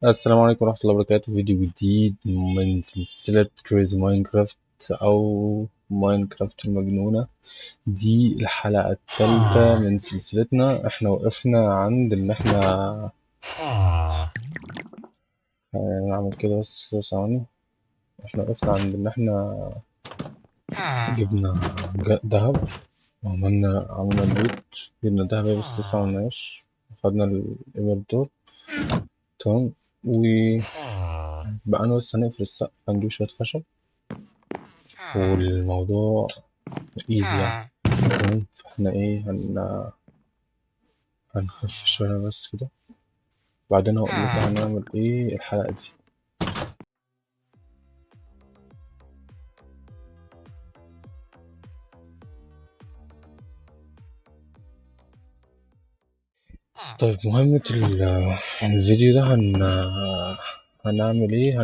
السلام عليكم ورحمة الله وبركاته. فيديو جديد من سلسلة كريزي ماينكرافت أو ماينكرافت المجنونة. دي الحلقة الثالثة من سلسلتنا. احنا وقفنا عند ان احنا نعمل كده بس ثواني. احنا وقفنا عند ان احنا جبنا دهب عملنا البيت، جبنا دهب بس لسه معملناش. خدنا الإيميردور، تمام. وبقى بس هنقفل السقف، هنجيب شوية خشب والموضوع ايزي يعني. تمام، فاحنا ايه هنخف شوية بس كده، بعدين هقول لكم هنعمل ايه الحلقة دي. طيب، مهمة الفيديو ده هنعمل ايه؟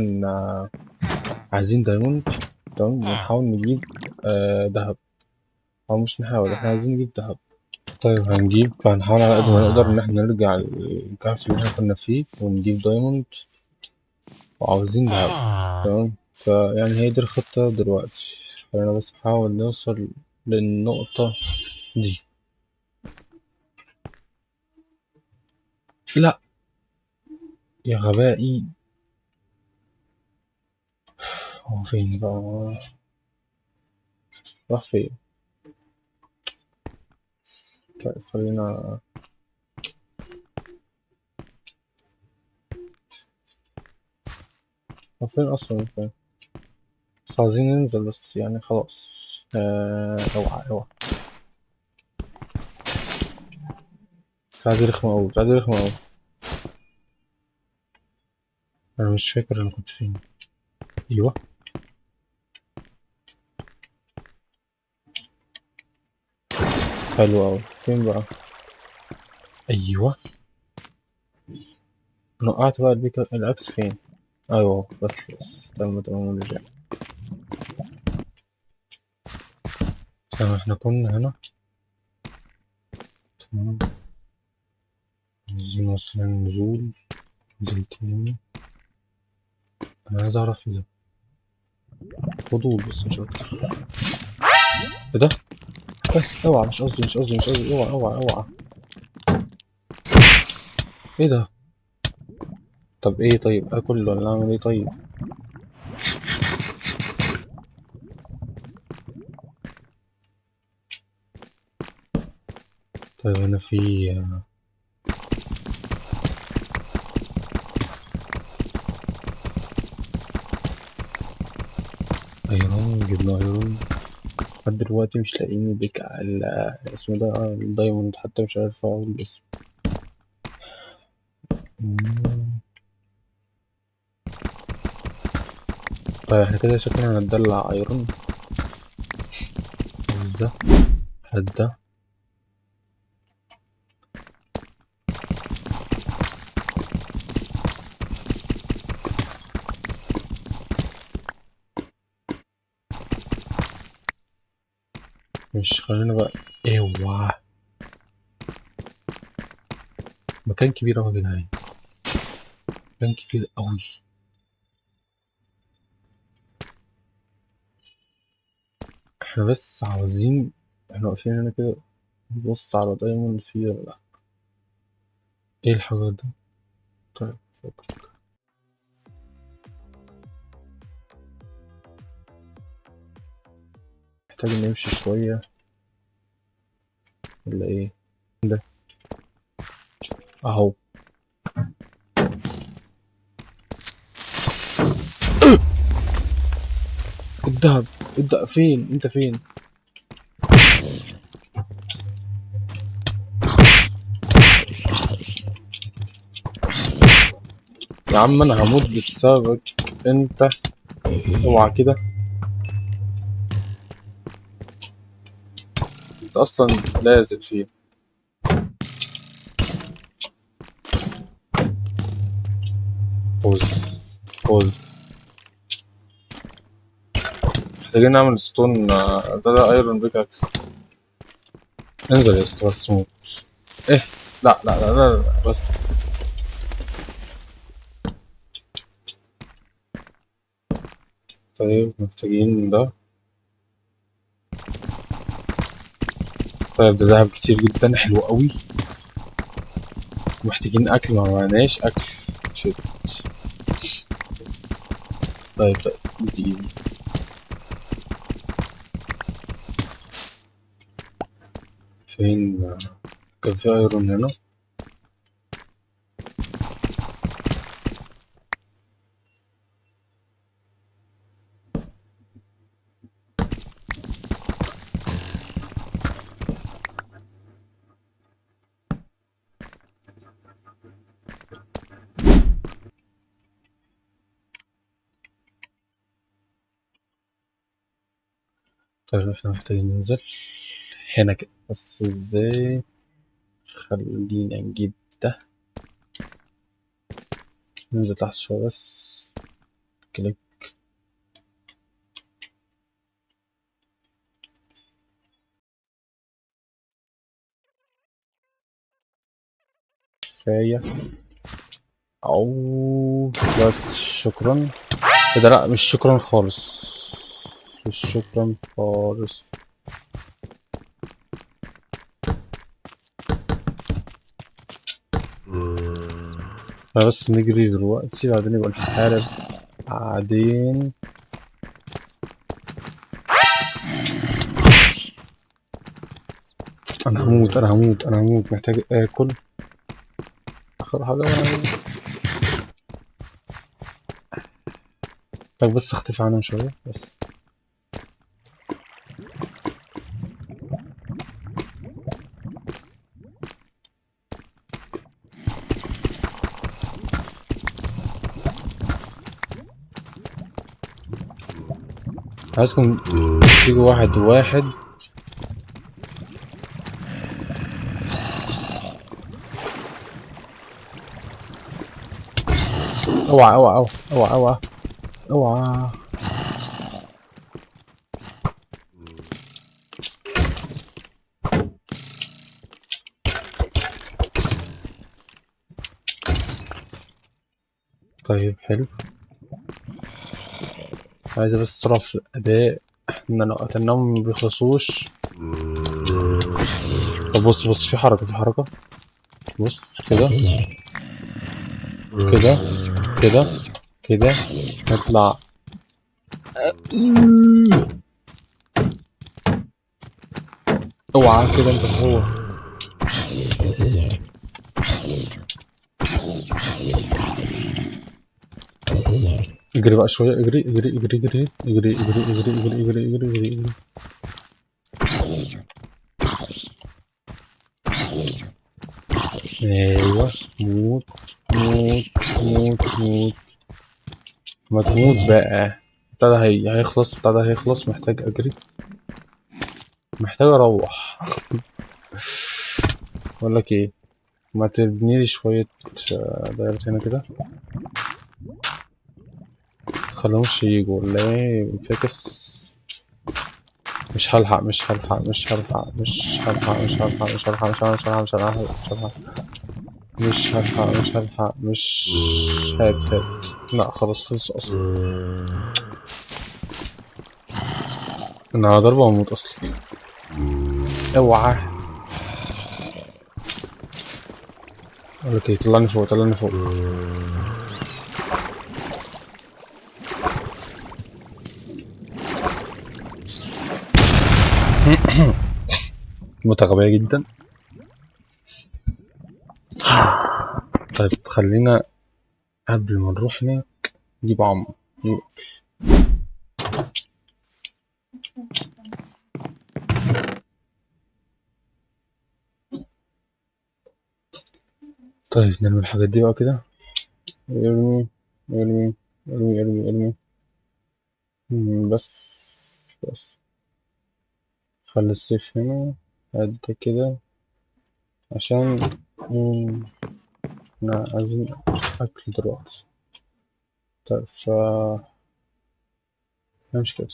عايزين دايموند، تمام، ونحاول نجيب دهب. او مش نحاول، احنا عايزين نجيب دهب. طيب هنحاول على قد ما نقدر ان احنا نرجع الكهف اللي احنا كنا فيه ونجيب دايموند، وعاوزين دهب. تمام، فيعني هي دي الخطة دلوقتي. خلينا بس نحاول نوصل للنقطة دي. لا، يا غبائي. هو فين بقى؟ راح فين؟ طيب خلينا. هو فين أصلا؟ فين؟ بس عايزين ننزل بس يعني خلاص. اوعى اوعى. البتاعة دي رخمة أوي، البتاعة دي رخمة أوي. أنا مش فاكر أنا كنت فين. أيوه، حلو أوي. فين بقى؟ أيوه. أنا وقعت بقى الأكس فين؟ أيوه، بس تمام تمام رجع. تمام، احنا كنا هنا. تمام، عايزين مثلا نزول. نزل تاني. أنا عايز أعرف إيه ده. فضول بس مش أكتر. إيه ده؟ اوعى، مش قصدي، اوعى. ايه ده؟ طب ايه؟ طيب اكل ولا اعمل ايه؟ طيب. طيب انا في ايرون، جبنا ايرون. لحد دلوقتي مش لاقيين بيك اسمه ده الدايموند، حتى مش عارف اقول الاسم. طيب احنا كده شكلنا هنتدلع ايرون. عايز ده، هات ده. مش خلينا بقى. اوعى. مكان كبير اوي يا جدعان، مكان كبير اوي. احنا بس عاوزين، احنا واقفين هنا كده نبص على دايموند فيه ولا لا. ايه الحاجات ده؟ طيب فوق. محتاج نمشي شوية ولا ايه؟ ده اهو. الدهب. فين انت فين؟ يا عم انا هموت بسببك انت. اوعى كده. انت اصلا لازق فيه. فوز فوز. محتاجين نعمل ستون، ده ايرون بيكاكس. انزل يا اسطى بس موت. ايه؟ لا لا لا لا, لا. بس طيب محتاجين ده. طيب ده ذهب كتير جدا، حلو قوي. محتاجين اكل، ما معناش اكل. شيت. طيب ايزي ايزي. فين؟ كان في ايرون هنا. طيب احنا محتاجين ننزل هنا كده، بس ازاي؟ خلينا نجيب ده. ننزل تحت شوية بس. كليك. كفاية. او بس شكرا. ايه ده؟ لا مش شكرا خالص، مش شكرا خالص. احنا بس نجري دلوقتي، بعدين يبقى نحارب بعدين. انا هموت محتاج اكل. اخر حاجة طب بس اختفي عنهم شوية بس. عايزكم تيجوا واحد واحد. اوعى اوعى اوعى اوعى اوعى اوعى. طيب حلو. عايز بس سرعة في الأداء. احنا لو قتلناهم مبيخلصوش. طب بص في حركة. بص كده كده كده كده. نطلع. اوعى كده انت هو. اجري بقى شوية، اجري اجري اجري اجري اجري اجري اجري اجري اجري اجري اجري اجري. ايوه. موت موت موت موت. ما تموت بقى. ابتدى هيخلص، محتاج اجري. محتاج اروح. بقول لك ايه، ما تبني لي شوية دايرات هنا كده. متخليهمش يجوا ولا ايه؟ انفكس. مش هات. لا خلاص خلص اصلا. انا ضربة واموت اصلا. اوعى. اوكي طلعني فوق. موتة غبية جدا. طيب خلينا قبل ما نروح هناك نجيب عم. طيب نرمي الحاجات دي بقى كده. ارمي ارمي ارمي. بس خلي السيف هنا قد كده عشان احنا عايزين اكل دلوقتي. طيب مش كده.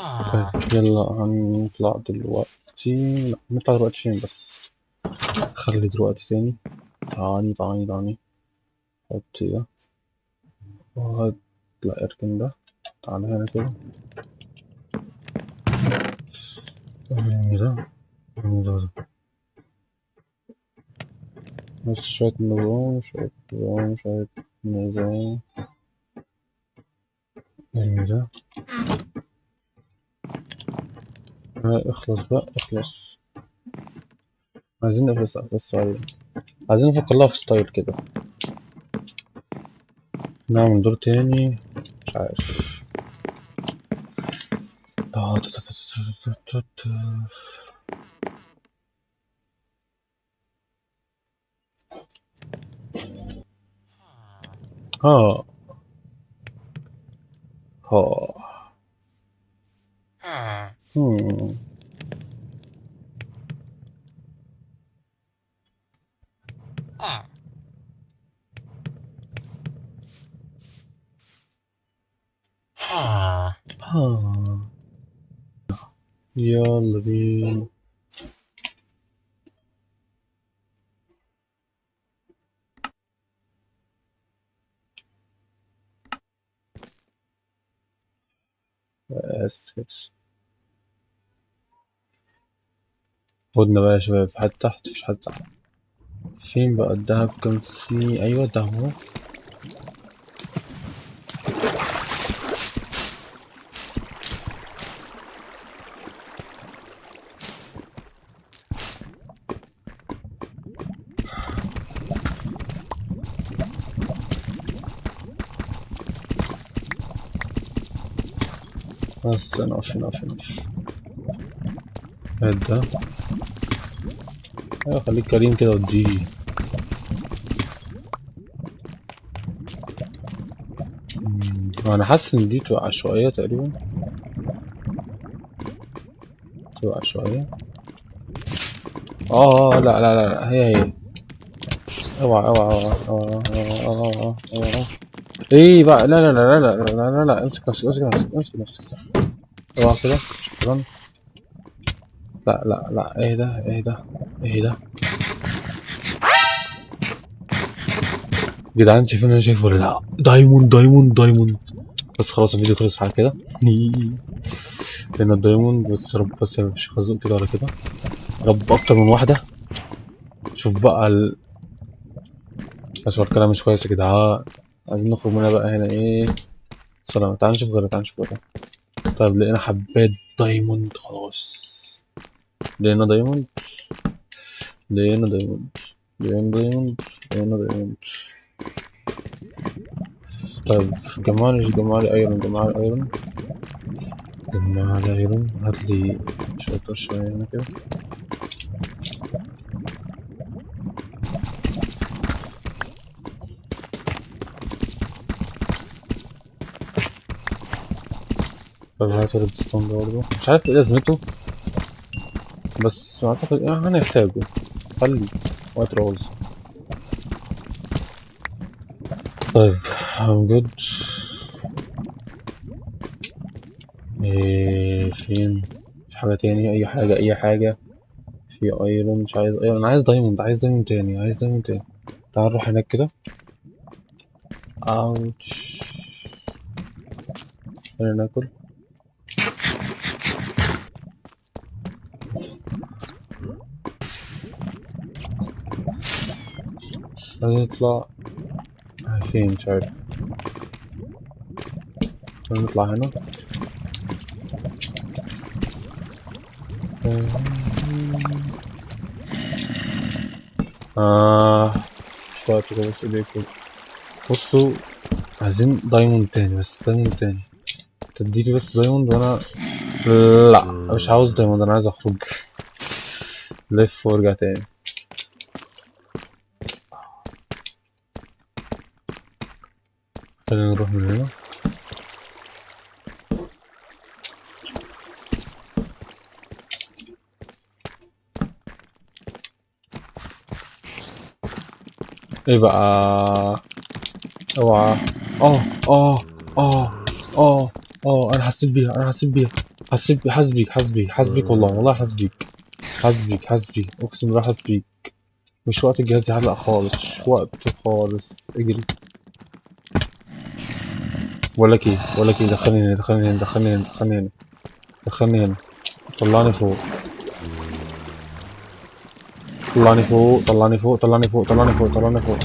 طيب يلا هنطلع دلوقتي. لا نطلع دلوقتي فين بس؟ خلي دلوقتي تاني. تعالي حط ده وهات. لا اركن ده. تعالى هنا كده. ارمي ده ارمي ده. بس شوية نظام شوية نظام. ارمي ده. اخلص بقى اخلص. عايزين نفس سؤال. عايزين نفكر لها في ستايل كده. نعمل دور تاني. مش عارف. ها ها. هم. ها. يلا بينا. بس كده. خدنا بقى يا شباب. في حد تحت؟ مفيش حد تحت. فين بقى الدهب؟ كان في ايوه الدهب اهو. بس نقف. هات ده. ايوه خليك كريم كده وتجي. انا حاسس ان دي تبقى عشوائية تقريبا. تبقى عشوائية. لا هي. اوعى. ايه بقى؟ لا امسك نفسك. اوعى كده. شكرا. لا ايه ده يا جدعان؟ شايفين اللي انا شايفه ولا لا؟ دايموند. بس خلاص الفيديو خلص على كده. لان الدايموند بس. رب بس مش خازوق كده ولا كده. رب اكتر من واحدة. شوف بقى اشوار كلام مش كويس يا جدعان. عايزين نخرج منها بقى هنا. ايه سلام. تعال نشوف غيرها. طيب لقينا حبات دايموند. خلاص لقينا دايموند. لقينا دايموند. لقينا دايموند. لقينا دايموند. طيب جمع لي ايرون. هات لي شوية قشة هنا كده. طيب هات الريدستون ده برضه. مش عارف ايه لازمته بس اعتقد يعني هنحتاجه. خلي وايت روز. طيب I'm good. إيه فين؟ في حاجة تاني؟ أي حاجة. في ايرون. مش عايز ايرون. أنا عايز دايموند تاني. تعال نروح هناك كده. اوتش. خلينا ناكل. هنطلع فين؟ مش عارف. خلينا نطلع هنا. مش وقت كده بس ايديكم. بصوا عايزين دايموند تاني. تديلي بس دايموند وانا. لا مش عاوز دايموند. انا عايز اخرج. لف وارجع تاني. خلينا نروح من هنا. ايه بقى؟ اوعى. اه اه اه انا حسيت بيها. حسبك والله حسبك اقسم بالله حسبك. مش وقت الجهاز يعلق خالص، مش وقت خالص، اجري. بقولك ايه دخلني هنا. طلعني فوق. طلعني فوق.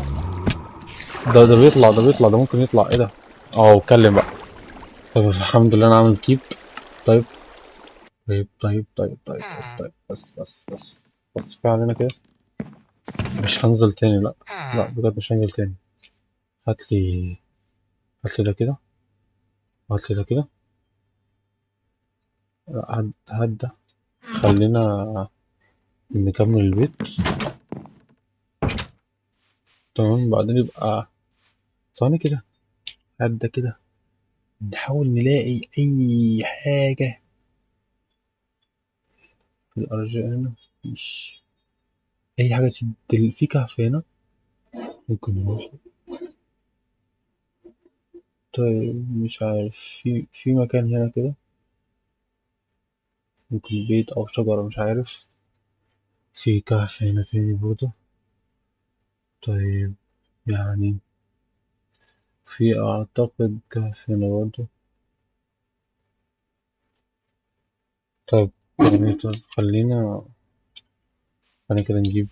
ده بيطلع، ده ممكن يطلع، ايه ده؟ اه اتكلم بقى. طيب الحمد لله انا عامل كيب. طيب طيب. بس كفاية علينا كده. مش هنزل تاني، لا بجد مش هنزل تاني. هاتلي هاتلي ده كده هاتلي ده كده. لا، هات ده. خلينا نكمل البيت. تمام بعدين يبقى ثواني كده. هات ده كده. نحاول نلاقي أي حاجة في الأرجاء هنا. مش أي حاجة تدل في كهف هنا. ممكن نروح. طيب مش عارف، في مكان هنا كده. ممكن بيت أو شجرة، مش عارف. في كهف هنا تاني برضه. طيب يعني في أعتقد كهف هنا برضه. طيب يعني طب خلينا كده نجيب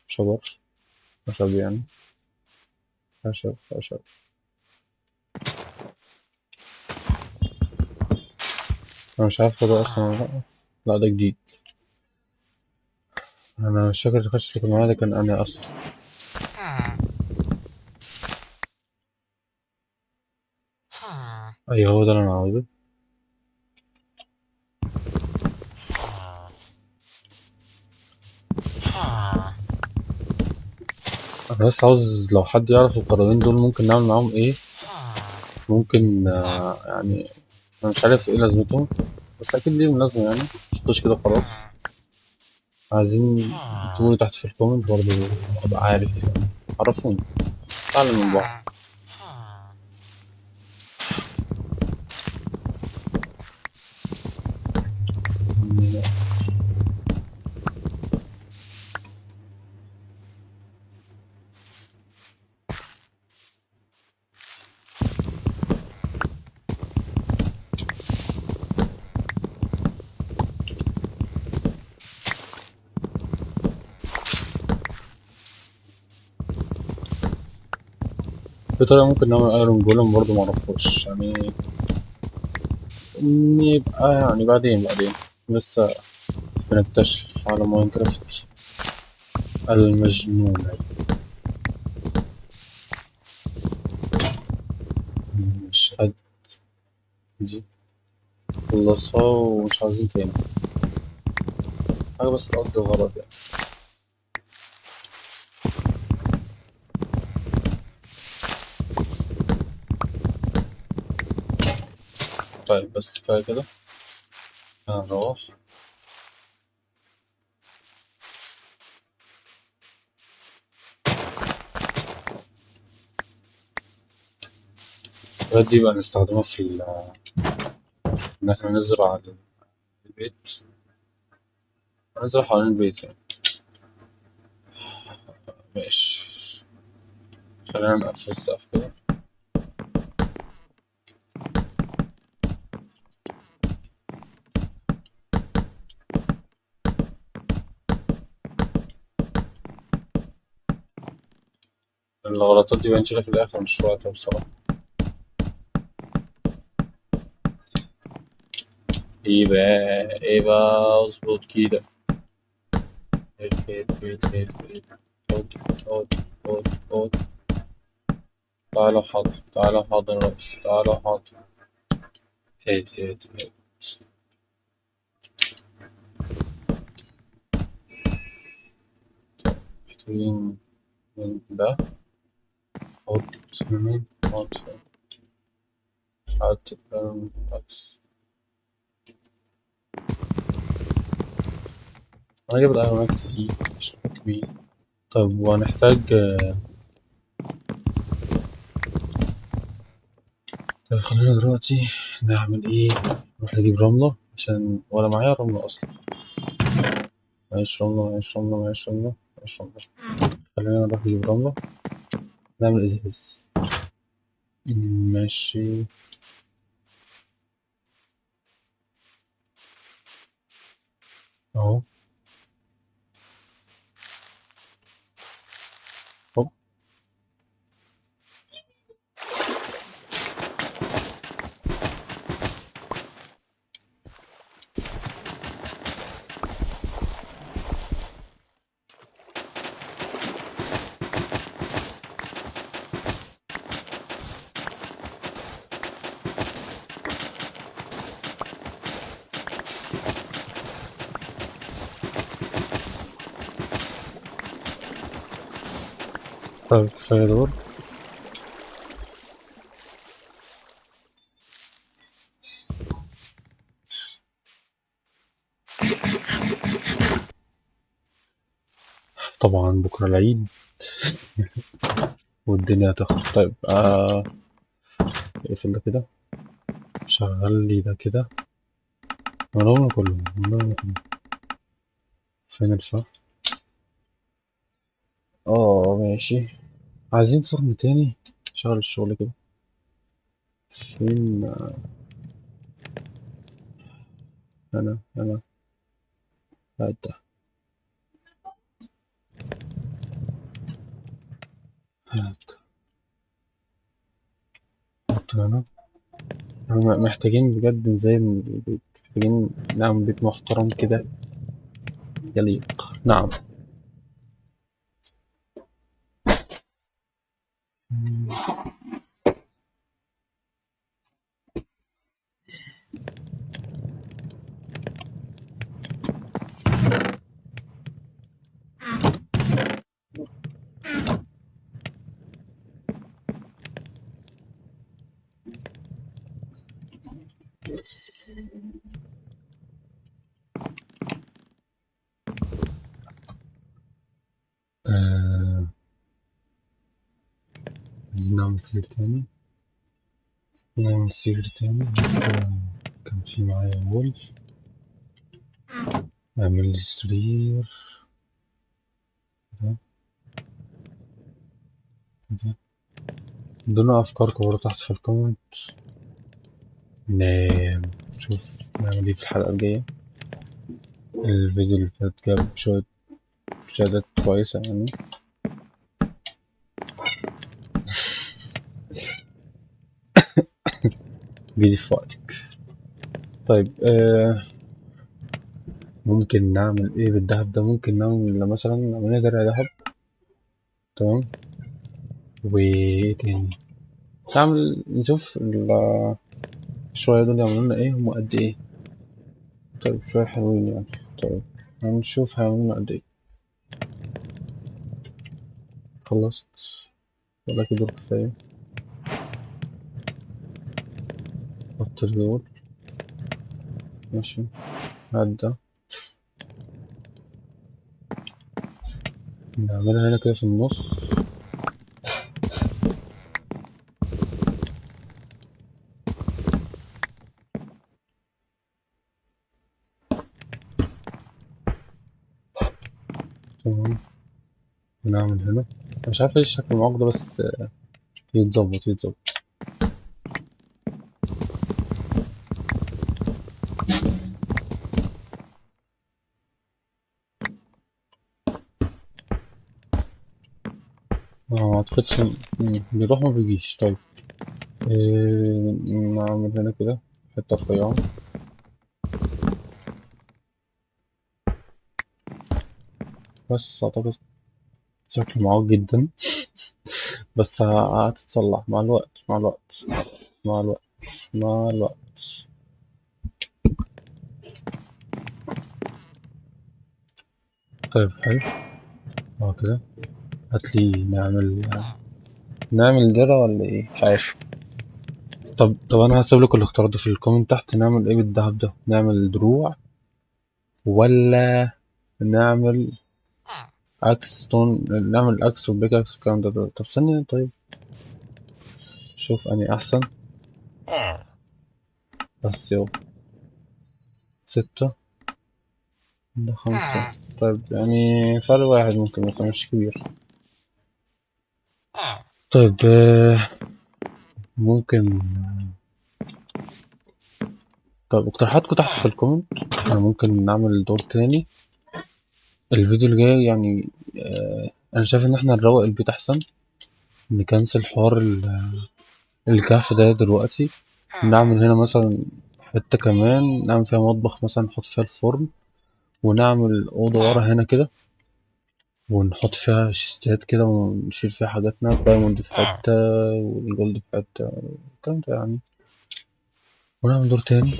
شجر. خشب يعني. خشب. أنا مش عارف هو ده أصلا ولا لأ. لا ده جديد. أنا مش فاكر الخشب اللي كان معايا ده كان أنا أصلا. أيوه هو ده اللي أنا عاوزه. أنا بس عاوز لو حد يعرف القرارين دول ممكن نعمل معاهم إيه. ممكن يعني أنا مش عارف إيه لازمتهم. بس أكيد ليهم لازمة يعني. متحطوش كده خلاص. عايزين تقولوا تحت في الكومنت برضه. أبقى عارف يعني. عرفوني. أعلم من بعض. في طريقة ممكن نعمل ايرون جولم برضه معرفهاش يعني. يبقى يعني بعدين لسه بنكتشف على ماينكرافت المجنونة. مش قد دي. خلصها ومش عايزين تاني. حاجة بس تقضي الغرض يعني. طيب بس كفاية كده. هنروح. الحاجات دي بقى نستخدمها في إن احنا نزرع البيت. نزرع حوالين البيت يعني. ماشي. خلينا نقفل السقف كده. الغلطات دي بنشيلها في الآخر مش وقتها بصراحة. ايه بقى اظبط كده. هيت. اقعد اقعد. تعالى حاضر رأس، تعالى حاضر. هيت. محتاجين من ده. حط من حط. حط بس. أنا جايب الأيرون إكس إي مش كبير. طب وهنحتاج خلينا دلوقتي نعمل ايه؟ نروح نجيب رملة عشان ولا معايا رملة اصلا. معيش رملة معيش رملة معيش رملة معيش رملة. خلينا نروح نجيب رملة نعمل ازاز. ماشي اهو. هوب. طيب كفاية دول. طبعا بكرة العيد والدنيا هتخرب. طيب اقفل ده كده. شغل لي ده كده. ملون كله ملون كله. فين الفحم؟ اه ماشي. عايزين فرن تاني. شغل الشغل كده. فين؟ انا هات ده. هات. حط هنا. احنا محتاجين بجد نزين البيت. محتاجين نعمل بيت محترم كده يليق. نعم. آه، عايزين نعمل سرير تاني. نعمل سرير تاني. كان في معايا وول. نعمل لي سرير كده كده. ادونا أفكاركم برضه تحت في الكومنت. نشوف نعمل ايه في الحلقة الجاية. الفيديو اللي فات جاب شوية مشاهدات كويسة يعني. جيدي في وقتك. طيب ممكن نعمل ايه بالدهب ده؟ ممكن نعمل مثلا نعمل درع دهب. تمام. وايه تاني؟ نعمل نشوف شوية دول يعملوا لنا ايه، هم قد ايه. طيب شوية حلوين يعني. طيب هنشوف هيعملوا لنا قد ايه. خلصت ولا كده كفاية. حط دول. ماشي. هات ده. نعملها هنا كده في النص. تمام. نعمل هنا. مش عارف ايه الشكل المعاق ده بس يتظبط يتظبط. ما اعتقدش بيروح ما بيجيش. طيب نعمل هنا كده حتة رفيعة. بس اعتقد شكله معاق جدا. بس هتتصلح مع الوقت مع الوقت مع الوقت مع الوقت. طيب حلو. كده هاتلي نعمل درة ولا ايه؟ مش عارف. طب انا هسيب لكم الاختيار ده في الكومنت تحت. نعمل ايه بالدهب ده؟ نعمل دروع ولا نعمل نعمل اكس وبيك اكس والكلام ده. طب ثانية. طيب شوف اني احسن. بس يو 6 ده 5. طيب يعني فرق واحد ممكن مثلا مش كبير. طيب ممكن. طيب اقتراحاتكم تحت في الكومنت. احنا ممكن نعمل دور تاني الفيديو الجاي يعني. انا شايف ان احنا نروق البيت احسن، نكنسل حوار الكهف ده دلوقتي. نعمل هنا مثلا حتة كمان نعمل فيها مطبخ مثلا نحط فيها الفرن، ونعمل أوضة ورا هنا كده ونحط فيها شيستات كده ونشيل فيها حاجاتنا، الدايموند في حتة والجولد في حتة الكلام ده يعني. ونعمل دور تاني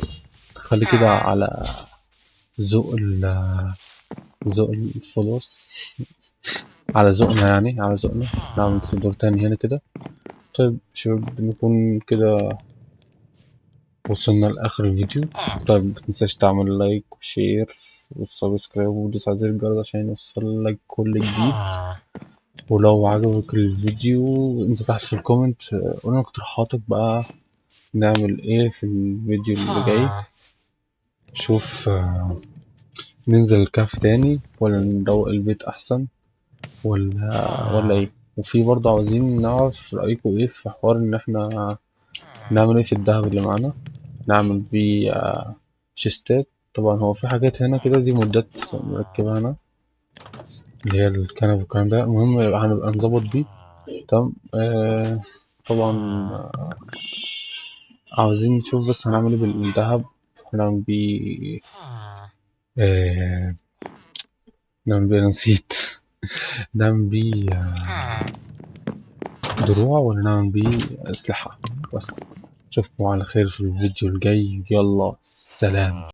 خلي كده على ذوق ذوق الفلوس على ذوقنا يعني، على ذوقنا. نعمل في دور تاني هنا كده. طيب شباب نكون كده وصلنا لآخر الفيديو. طيب متنساش تعمل لايك وشير والسبسكرايب ودوس على زر الجرس عشان يوصلك كل جديد. ولو عجبك الفيديو انت تحت في الكومنت قولنا اقتراحاتك بقى نعمل ايه في الفيديو اللي جاي. شوف ننزل الكاف تاني ولا نروق البيت احسن ولا ايه. وفي برضه عاوزين نعرف رأيكم ايه في حوار ان احنا نعمل ايه في الدهب اللي معانا، نعمل بيه شيستات. طبعا هو في حاجات هنا كده دي مدات مركبها هنا اللي هي الكنب والكلام ده. المهم هنبقى نظبط بيه. تمام طبعا عاوزين نشوف بس هنعمل ايه بالذهب. هنعمل بيه آه نعمل بيه أنا نسيت نعمل بيه دروع ولا نعمل بيه أسلحة. بس اشوفكم على خير في الفيديو الجاي. يلا سلام.